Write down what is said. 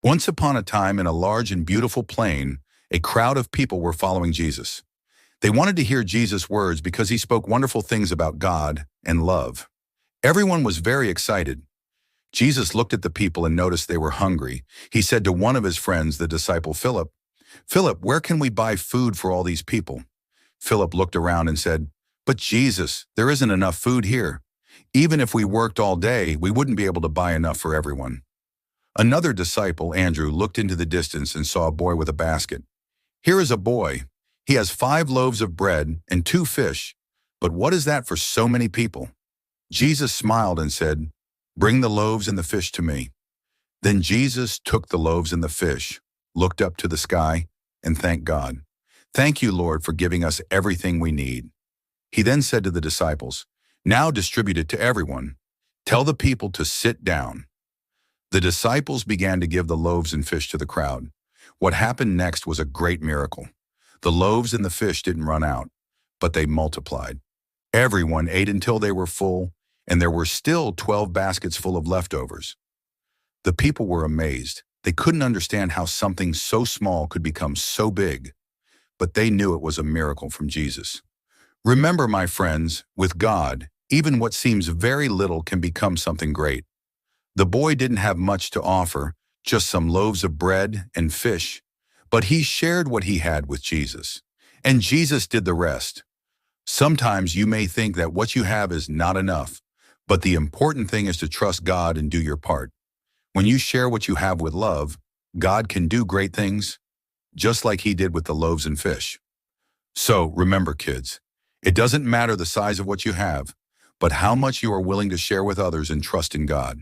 Once upon a time, in a large and beautiful plain, a crowd of people were following Jesus. They wanted to hear Jesus' words because he spoke wonderful things about God and love. Everyone was very excited. Jesus looked at the people and noticed they were hungry. He said to one of his friends, the disciple Philip, "Philip, where can we buy food for all these people?" Philip looked around and said, "But Jesus, there isn't enough food here. Even if we worked all day, we wouldn't be able to buy enough for everyone." Another disciple, Andrew, looked into the distance and saw a boy with a basket. "Here is a boy. He has 5 loaves of bread and 2 fish. But what is that for so many people?" Jesus smiled and said, "Bring the loaves and the fish to me." Then Jesus took the loaves and the fish, looked up to the sky, and thanked God. "Thank you, Lord, for giving us everything we need." He then said to the disciples, "Now distribute it to everyone. Tell the people to sit down." The disciples began to give the loaves and fish to the crowd. What happened next was a great miracle. The loaves and the fish didn't run out, but they multiplied. Everyone ate until they were full, and there were still 12 baskets full of leftovers. The people were amazed. They couldn't understand how something so small could become so big, but they knew it was a miracle from Jesus. Remember, my friends, with God, even what seems very little can become something great. The boy didn't have much to offer, just some loaves of bread and fish, but he shared what he had with Jesus, and Jesus did the rest. Sometimes you may think that what you have is not enough, but the important thing is to trust God and do your part. When you share what you have with love, God can do great things, just like he did with the loaves and fish. So remember, kids, it doesn't matter the size of what you have, but how much you are willing to share with others and trust in God.